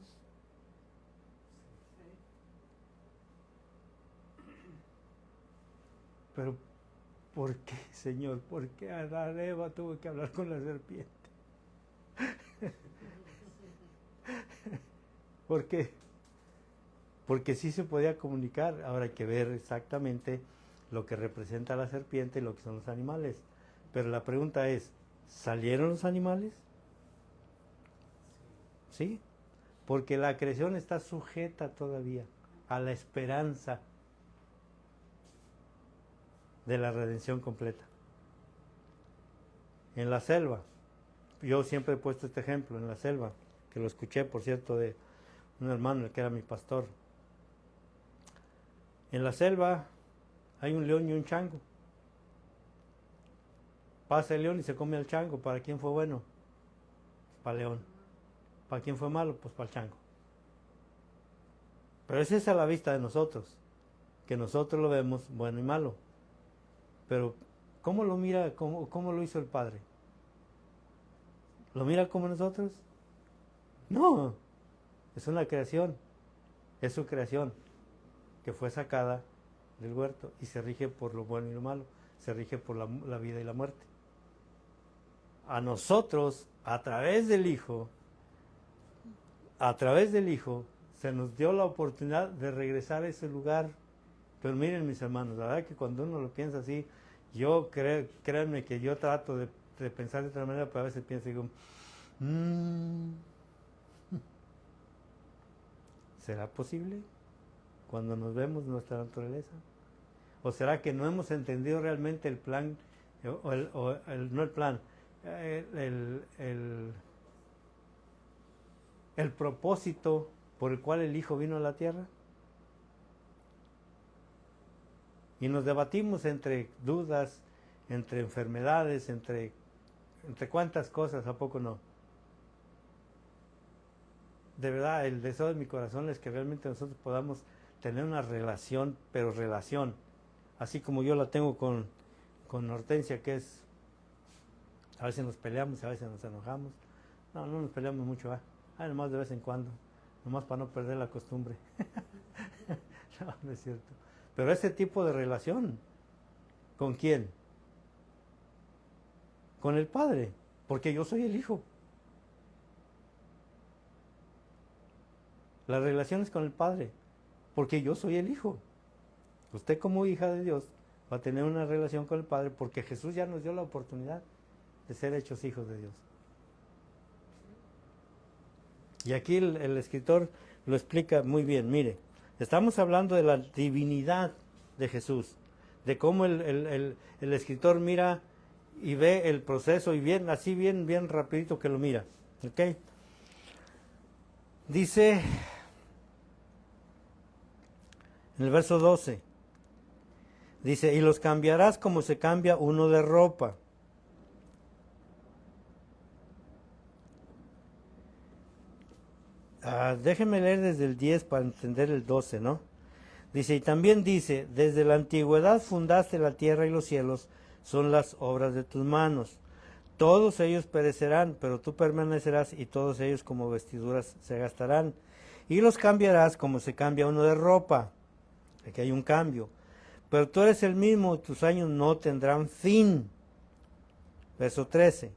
Pero ¿por qué, Señor? ¿Por qué Adán Eva tuvo que hablar con la serpiente? ¿Por qué? Porque sí se podía comunicar. Ahora hay que ver exactamente lo que representa la serpiente y lo que son los animales. Pero la pregunta es, ¿salieron los animales? ¿Sí? Porque la creación está sujeta todavía a la esperanza de la redención completa. En la selva, yo siempre he puesto este ejemplo, en la selva, que lo escuché, por cierto, de un hermano que era mi pastor. En la selva hay un león y un chango. Pasa el león y se come al chango. ¿Para quién fue bueno? Para el león. ¿Para quién fue malo? Pues para el chango. Pero esa es a la vista de nosotros, que nosotros lo vemos bueno y malo. Pero ¿cómo lo mira, cómo lo hizo el Padre? ¿Lo mira como nosotros? No, es una creación, es su creación que fue sacada del huerto y se rige por lo bueno y lo malo, se rige por la vida y la muerte. A nosotros, a través del Hijo, a través del Hijo se nos dio la oportunidad de regresar a ese lugar. Pero miren, mis hermanos, la verdad que cuando uno lo piensa así, créanme que yo trato de pensar de otra manera, pero a veces pienso y digo, ¿será posible cuando nos vemos nuestra naturaleza? ¿O será que no hemos entendido realmente el plan, no el plan, el propósito por el cual el Hijo vino a la tierra? Y nos debatimos entre dudas, entre enfermedades, entre cuántas cosas, ¿a poco no? De verdad, el deseo de mi corazón es que realmente nosotros podamos tener una relación, pero relación, así como yo la tengo con Hortensia, que es, a veces nos peleamos, a veces nos enojamos. No nos peleamos mucho, nomás de vez en cuando, nomás para no perder la costumbre. No es cierto. Pero ese tipo de relación, ¿con quién? Con el Padre, porque yo soy el Hijo. La relación es con el Padre, porque yo soy el Hijo. Usted como hija de Dios va a tener una relación con el Padre porque Jesús ya nos dio la oportunidad de ser hechos hijos de Dios. Y aquí el escritor lo explica muy bien. Mire, estamos hablando de la divinidad de Jesús, de cómo el escritor mira y ve el proceso y bien rapidito que lo mira. ¿Ok? Dice en el verso 12, dice, y los cambiarás como se cambia uno de ropa. Déjenme leer desde el 10 para entender el 12, ¿no? Dice, y también dice, desde la antigüedad fundaste la tierra y los cielos, son las obras de tus manos. Todos ellos perecerán, pero tú permanecerás, y todos ellos como vestiduras se gastarán. Y los cambiarás como se cambia uno de ropa. Aquí hay un cambio. Pero tú eres el mismo, tus años no tendrán fin. Verso 13.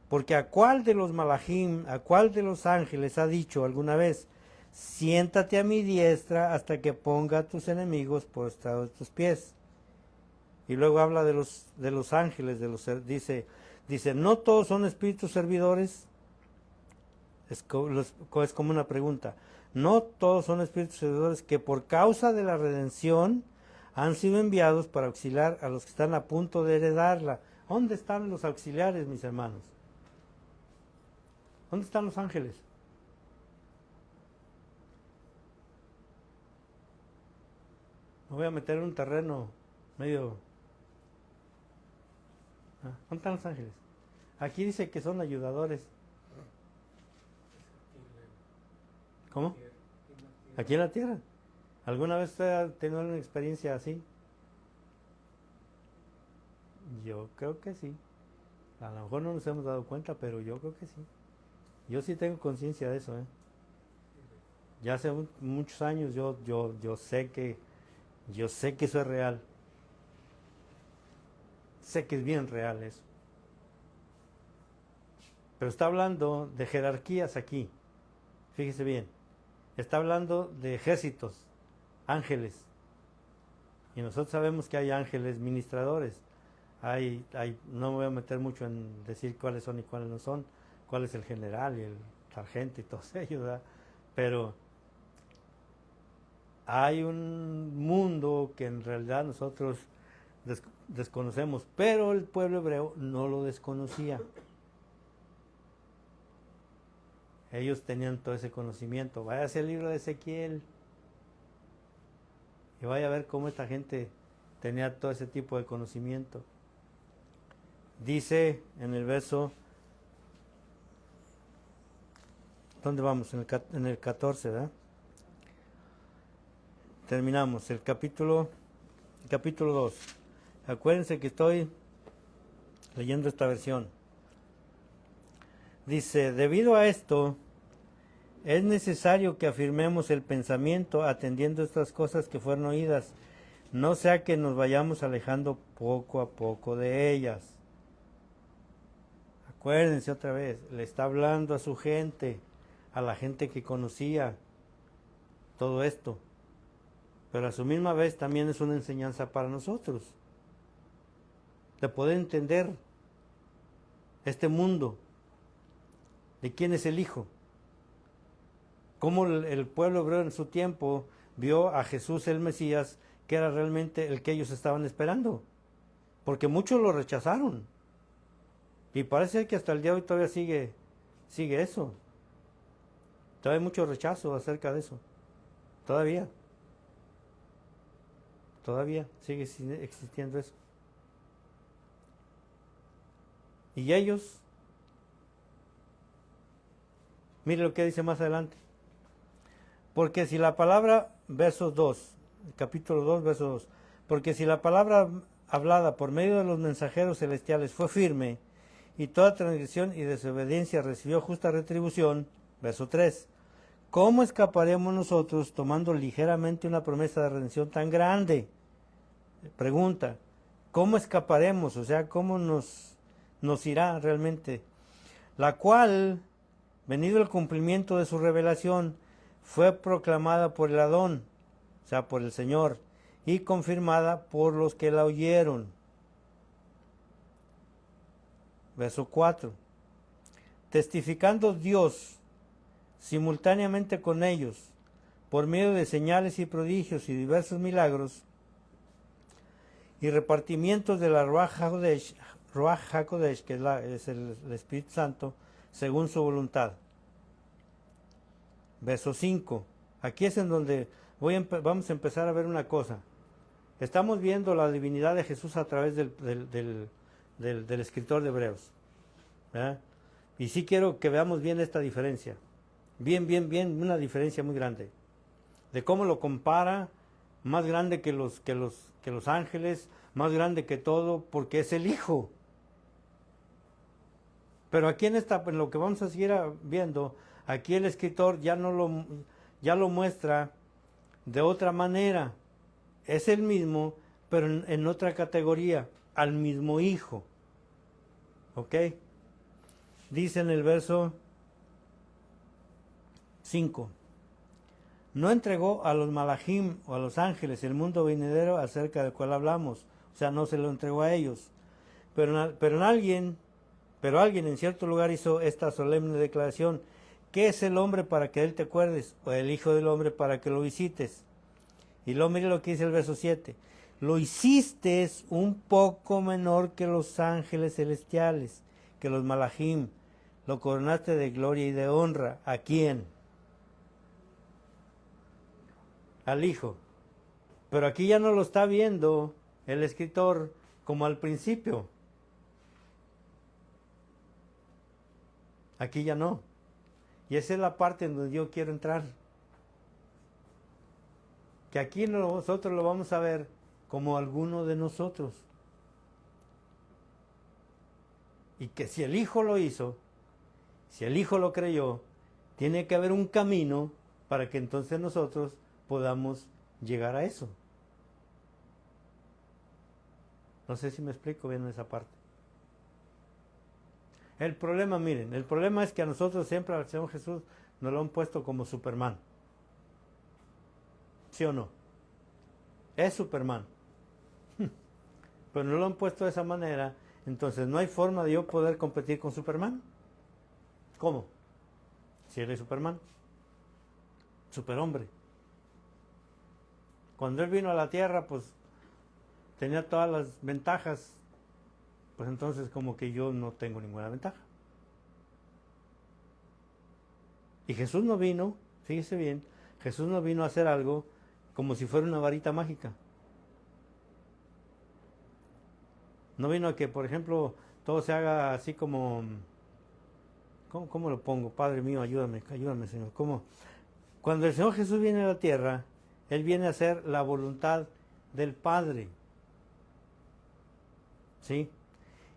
Porque a cuál de los malachim, a cuál de los ángeles ha dicho alguna vez, siéntate a mi diestra hasta que ponga a tus enemigos por estrado de tus pies. Y luego habla de los ángeles, dice, no todos son espíritus servidores. Es como una pregunta. No todos son espíritus servidores que por causa de la redención han sido enviados para auxiliar a los que están a punto de heredarla. ¿Dónde están los auxiliares, mis hermanos? ¿Dónde están los ángeles? Me voy a meter en un terreno medio... ¿Dónde están los ángeles? Aquí dice que son ayudadores. ¿Cómo? Aquí en la tierra. ¿Alguna vez usted ha tenido una experiencia así? Yo creo que sí. A lo mejor no nos hemos dado cuenta, pero yo creo que sí. Yo sí tengo conciencia de eso, Ya hace muchos años yo sé que eso es real. Sé que es bien real eso. Pero está hablando de jerarquías aquí. Fíjese bien. Está hablando de ejércitos, ángeles. Y nosotros sabemos que hay ángeles ministradores. No me voy a meter mucho en decir cuáles son y cuáles no son, cuál es el general y el sargento y todos ellos, ¿verdad? Pero hay un mundo que en realidad nosotros desconocemos, pero el pueblo hebreo no lo desconocía. Ellos tenían todo ese conocimiento. Vaya hacia el libro de Ezequiel y vaya a ver cómo esta gente tenía todo ese tipo de conocimiento. Dice en el verso, ¿dónde vamos? En el 14, ¿verdad? Terminamos el capítulo 2. Acuérdense que estoy leyendo esta versión. Dice, debido a esto, es necesario que afirmemos el pensamiento atendiendo estas cosas que fueron oídas, no sea que nos vayamos alejando poco a poco de ellas. Acuérdense otra vez, le está hablando a su gente, a la gente que conocía todo esto. Pero a su misma vez también es una enseñanza para nosotros, de poder entender este mundo, de quién es el Hijo. Cómo el pueblo hebreo en su tiempo vio a Jesús el Mesías, que era realmente el que ellos estaban esperando. Porque muchos lo rechazaron. Y parece que hasta el día de hoy todavía sigue eso. Todavía hay mucho rechazo acerca de eso. Todavía sigue existiendo eso. Y ellos, mire lo que dice más adelante. Porque si la palabra, versos 2, capítulo 2, verso 2, porque si la palabra hablada por medio de los mensajeros celestiales fue firme, y toda transgresión y desobediencia recibió justa retribución, verso 3, ¿cómo escaparemos nosotros tomando ligeramente una promesa de redención tan grande? Pregunta, ¿cómo escaparemos? O sea, ¿cómo nos irá realmente? La cual, venido el cumplimiento de su revelación, fue proclamada por el Adón, o sea, por el Señor, y confirmada por los que la oyeron. Verso 4. Testificando Dios simultáneamente con ellos, por medio de señales y prodigios y diversos milagros, y repartimientos de la Ruach HaKodesh, que es el Espíritu Santo, según su voluntad. Verso 5. Aquí es en donde vamos a empezar a ver una cosa. Estamos viendo la divinidad de Jesús a través del escritor de Hebreos, ¿verdad? Y sí quiero que veamos bien esta diferencia. Bien, una diferencia muy grande. De cómo lo compara, más grande que los ángeles, más grande que todo, porque es el Hijo. Pero aquí en lo que vamos a seguir viendo, aquí el escritor ya lo muestra de otra manera. Es el mismo, pero en otra categoría, al mismo Hijo. ¿Ok? Dice en el verso 5. No entregó a los malajim o a los ángeles el mundo venidero acerca del cual hablamos. O sea, no se lo entregó a ellos. Pero alguien en cierto lugar hizo esta solemne declaración. ¿Qué es el hombre para que él te acuerdes? O el Hijo del hombre para que lo visites. Y luego mire lo que dice el verso 7. Lo hiciste un poco menor que los ángeles celestiales, que los malajim. Lo coronaste de gloria y de honra. ¿A quién? Al Hijo. Pero aquí ya no lo está viendo el escritor como al principio. Aquí ya no. Y esa es la parte en donde yo quiero entrar. Que aquí nosotros lo vamos a ver como alguno de nosotros. Y que si el Hijo lo hizo, si el Hijo lo creyó, tiene que haber un camino para que entonces nosotros podamos llegar a eso. No sé si me explico bien esa parte. El problema, miren, el problema es que a nosotros siempre al Señor Jesús nos lo han puesto como Superman. ¿Sí o no? Es Superman. Pero no lo han puesto de esa manera, entonces no hay forma de yo poder competir con Superman. ¿Cómo? Si él es Superman. Superhombre. Cuando él vino a la tierra, pues tenía todas las ventajas. Pues entonces como que yo no tengo ninguna ventaja. Y Jesús no vino, fíjese bien, Jesús no vino a hacer algo como si fuera una varita mágica. No vino a que, por ejemplo, todo se haga así como... ¿Cómo lo pongo? Padre mío, ayúdame, Señor. ¿Cómo? Cuando el Señor Jesús viene a la tierra, Él viene a hacer la voluntad del Padre. ¿Sí?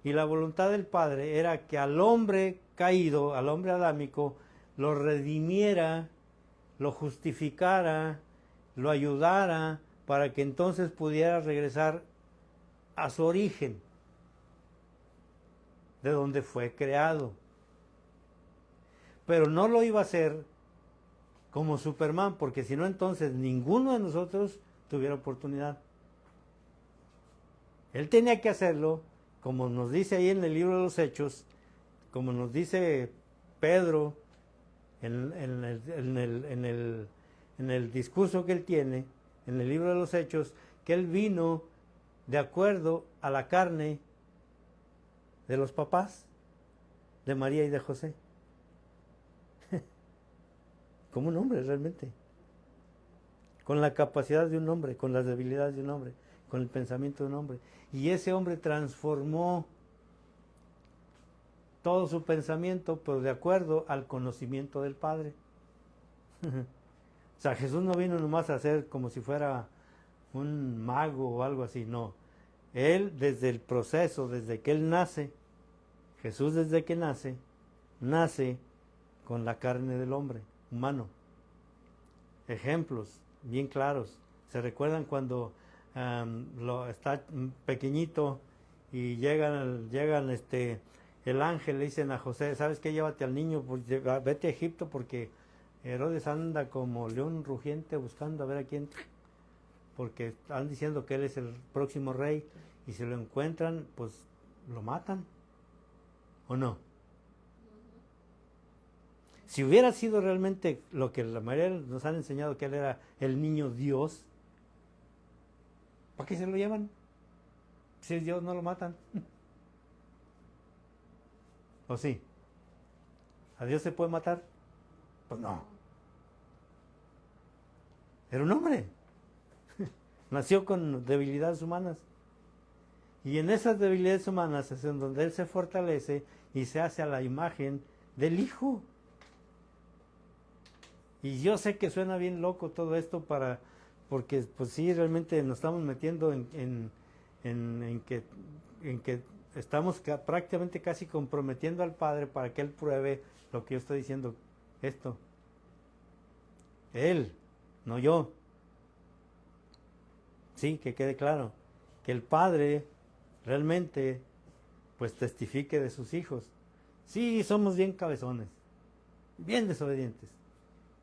Y la voluntad del Padre era que al hombre caído, al hombre adámico, lo redimiera, lo justificara, lo ayudara, para que entonces pudiera regresar a su origen, de donde fue creado. pero no lo iba a hacer como Superman, porque si no entonces ninguno de nosotros tuviera oportunidad. Él tenía que hacerlo, como nos dice ahí en el libro de los Hechos, como nos dice Pedro en el discurso que él tiene, en el libro de los Hechos, que él vino de acuerdo a la carne de los papás, de María y de José. Como un hombre realmente. Con la capacidad de un hombre, con las debilidades de un hombre, con el pensamiento de un hombre. Y ese hombre transformó todo su pensamiento, pero de acuerdo al conocimiento del Padre. O sea, Jesús no vino nomás a ser como si fuera un mago o algo así, no. Él desde el proceso, desde que él nace, Jesús desde que nace con la carne del hombre, humano. Ejemplos bien claros. ¿Se recuerdan cuando está pequeñito y llegan el ángel, le dicen a José, ¿sabes qué? Llévate al niño, pues, vete a Egipto porque Herodes anda como león rugiente buscando a ver a quién, porque están diciendo que él es el próximo rey y si lo encuentran, pues lo matan. ¿O no? Si hubiera sido realmente lo que la mayoría nos han enseñado, que él era el niño Dios, ¿para qué se lo llevan? Si es Dios, no lo matan. ¿O sí? ¿A Dios se puede matar? Pues no. Era un hombre. Nació con debilidades humanas. Y en esas debilidades humanas es en donde él se fortalece y se hace a la imagen del Hijo. Y yo sé que suena bien loco todo esto porque pues sí, realmente nos estamos metiendo en que estamos prácticamente casi comprometiendo al Padre para que Él pruebe lo que yo estoy diciendo, esto. Él, no yo. Sí, que quede claro, que el Padre realmente pues testifique de sus hijos. Sí, somos bien cabezones, bien desobedientes.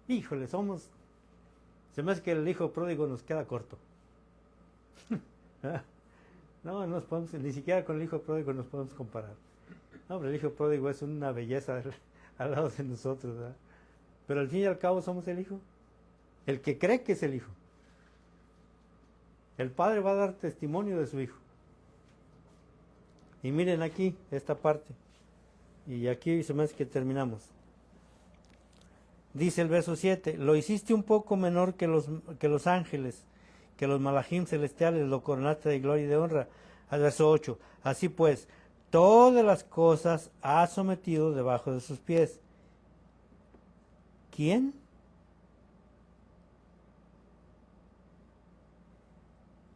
Híjole, se me hace que el hijo pródigo nos queda corto. No, nos podemos, ni siquiera con el hijo pródigo nos podemos comparar. No, hombre, el hijo pródigo es una belleza al lado de nosotros, ¿verdad? Pero al fin y al cabo somos el hijo. El que cree que es el hijo. El padre va a dar testimonio de su hijo. Y miren aquí, esta parte. Y aquí se me hace que terminamos. Dice el verso 7, lo hiciste un poco menor que los ángeles, que los malajim celestiales, lo coronaste de gloria y de honra. Al verso 8, así pues, todas las cosas ha sometido debajo de sus pies. ¿Quién?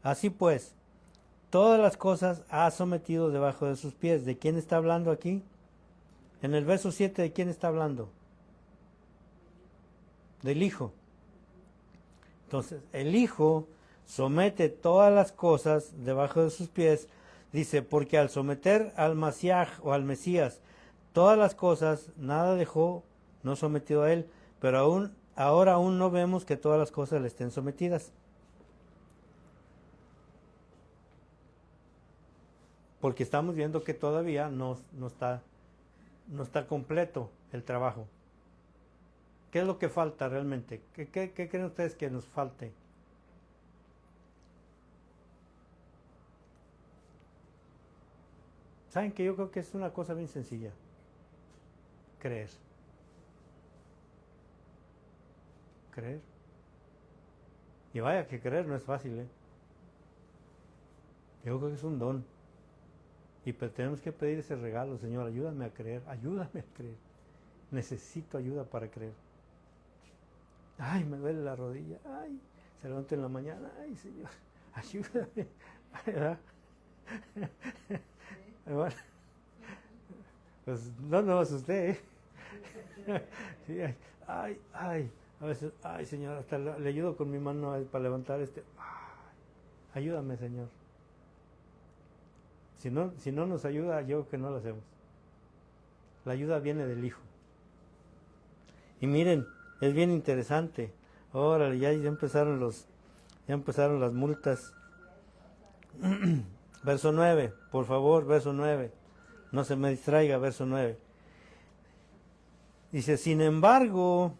Así pues, todas las cosas ha sometido debajo de sus pies. ¿De quién está hablando aquí? En el verso 7, ¿de quién está hablando? Del Hijo. Entonces, el Hijo somete todas las cosas debajo de sus pies. Dice, porque al someter al Masiaj o al Mesías todas las cosas, nada dejó no sometido a él, pero ahora aún no vemos que todas las cosas le estén sometidas. Porque estamos viendo que todavía no está completo el trabajo. ¿Qué es lo que falta realmente? ¿Qué creen ustedes que nos falte? ¿Saben que yo creo que es una cosa bien sencilla? Creer. Creer. Y vaya que creer no es fácil, ¿eh? Yo creo que es un don. Y tenemos que pedir ese regalo, Señor, ayúdame a creer, ayúdame a creer. Necesito ayuda para creer. Ay, me duele la rodilla, ay, se levanta en la mañana, ay, Señor, ayúdame. ¿Verdad? Bueno, pues no nos asusté, ¿eh? Sí, ay, a veces, ay, Señor, hasta le ayudo con mi mano para levantar ayúdame, Señor. Si no nos ayuda, yo creo que no lo hacemos. La ayuda viene del Hijo. Y miren, es bien interesante. Órale, ya empezaron las multas. Verso 9, por favor, verso 9. No se me distraiga, verso 9. Dice, sin embargo,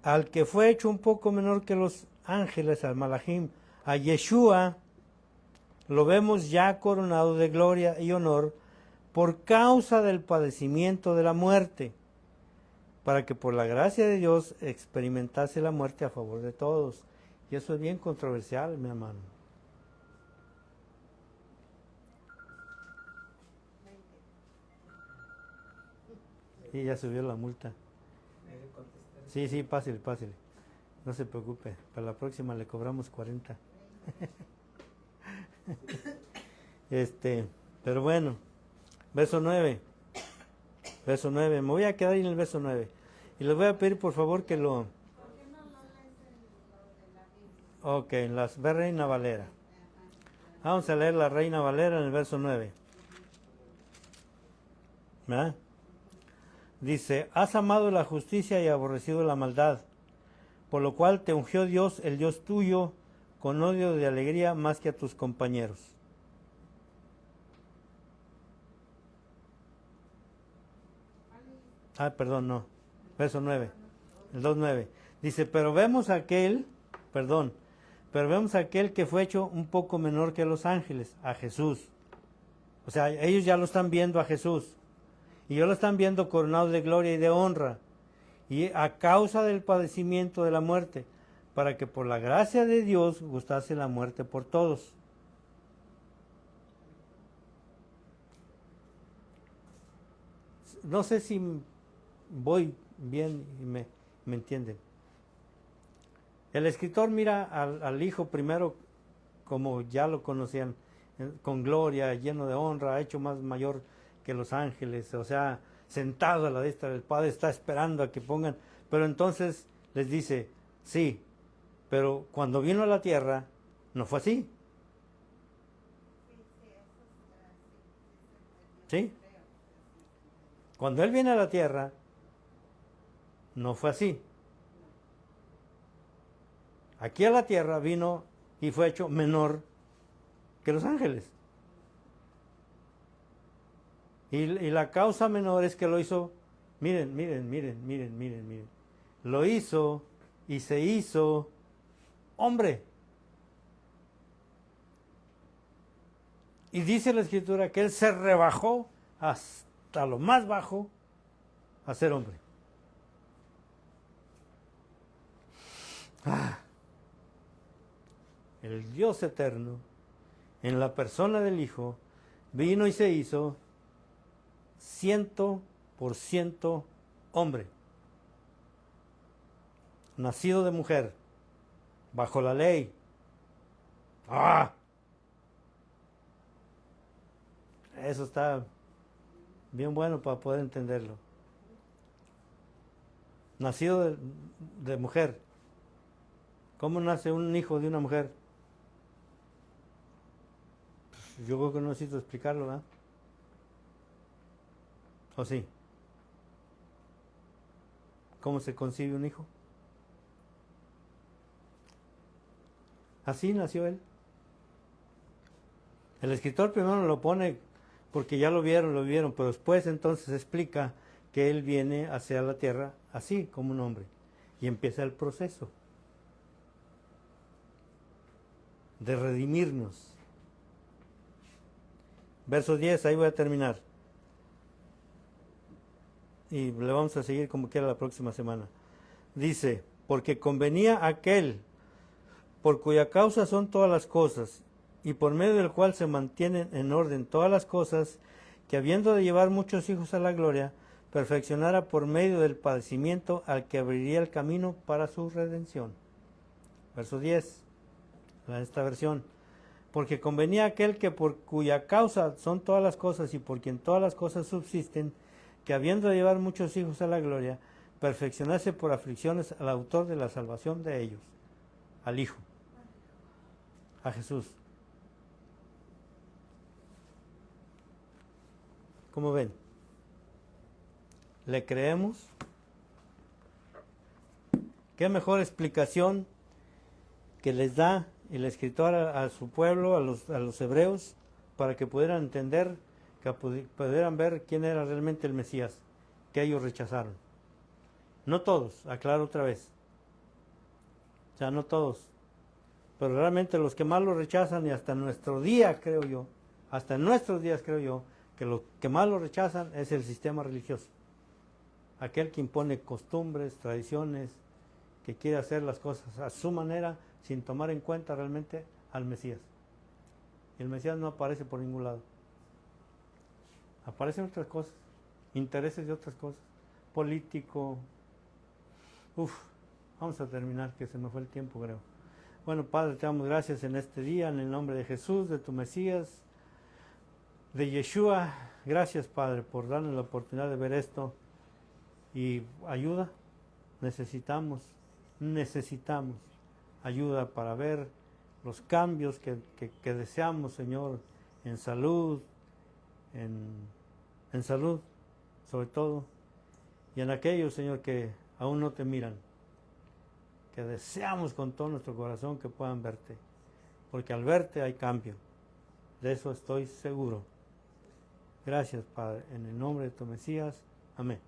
al que fue hecho un poco menor que los ángeles, al Malachim, a Yeshua, lo vemos ya coronado de gloria y honor por causa del padecimiento de la muerte, para que por la gracia de Dios experimentase la muerte a favor de todos. Y eso es bien controversial, mi hermano. Sí, ya subió la multa. Sí, pásale. No se preocupe, para la próxima le cobramos 40. Pero bueno, verso 9. Verso 9. Me voy a quedar ahí en el verso 9. Y les voy a pedir por favor que lo... Ok, las Reina Valera. Vamos a leer la Reina Valera en el verso 9. ¿Verdad? Dice, has amado la justicia y aborrecido la maldad, por lo cual te ungió Dios, el Dios tuyo, con odio de alegría más que a tus compañeros. Perdón, no. Verso 9. El 2.9. Dice, pero vemos aquel que fue hecho un poco menor que los ángeles, a Jesús. O sea, ellos ya lo están viendo a Jesús. Y ellos lo están viendo coronado de gloria y de honra. Y a causa del padecimiento de la muerte, para que por la gracia de Dios gustase la muerte por todos. No sé si voy bien y me entienden. El escritor mira al Hijo primero como ya lo conocían, con gloria, lleno de honra, hecho más mayor que los ángeles, o sea, sentado a la diestra del Padre, está esperando a que pongan, pero entonces les dice, sí, pero cuando vino a la tierra, no fue así. ¿Sí? Cuando Él viene a la tierra, no fue así. Aquí a la tierra vino y fue hecho menor que los ángeles. Y la causa menor es que lo hizo, miren. Lo hizo y se hizo hombre. Y dice la Escritura que Él se rebajó hasta lo más bajo a ser hombre. El Dios eterno, en la persona del Hijo, vino y se hizo 100% hombre, nacido de mujer, bajo la ley. Eso está bien bueno para poder entenderlo. Nacido de mujer. ¿Cómo nace un hijo de una mujer? Pues yo creo que no necesito explicarlo, ¿verdad? ¿O sí? ¿Cómo se concibe un hijo? Así nació él. El escritor primero lo pone porque ya lo vieron, pero después entonces explica que él viene hacia la tierra así como un hombre. Y empieza el proceso de redimirnos. Verso 10, ahí voy a terminar. Y le vamos a seguir como quiera la próxima semana. Dice, porque convenía aquel por cuya causa son todas las cosas, y por medio del cual se mantienen en orden todas las cosas, que habiendo de llevar muchos hijos a la gloria, perfeccionara por medio del padecimiento al que abriría el camino para su redención. Verso 10, en esta versión. Porque convenía aquel que por cuya causa son todas las cosas y por quien todas las cosas subsisten, que habiendo de llevar muchos hijos a la gloria, perfeccionase por aflicciones al autor de la salvación de ellos, al Hijo, a Jesús. ¿Cómo ven? ¿Le creemos? ¿Qué mejor explicación que les da el escritor a su pueblo, a los hebreos, para que pudieran entender, que pudieran ver quién era realmente el Mesías, que ellos rechazaron? No todos, aclaro otra vez. O sea, no todos. Pero realmente los que más lo rechazan, y hasta nuestro día, creo yo, hasta en nuestros días, creo yo, que los que más lo rechazan es el sistema religioso. Aquel que impone costumbres, tradiciones, que quiere hacer las cosas a su manera, sin tomar en cuenta realmente al Mesías. Y el Mesías no aparece por ningún lado. Aparecen otras cosas, intereses de otras cosas, político. Vamos a terminar, que se me fue el tiempo, creo. Bueno, Padre, te damos gracias en este día, en el nombre de Jesús, de tu Mesías, de Yeshua. Gracias, Padre, por darnos la oportunidad de ver esto. Y ayuda, necesitamos ayuda para ver los cambios que deseamos, Señor, en salud, en salud, sobre todo, y en aquellos, Señor, que aún no te miran, que deseamos con todo nuestro corazón que puedan verte, porque al verte hay cambio, de eso estoy seguro. Gracias, Padre, en el nombre de tu Mesías, amén.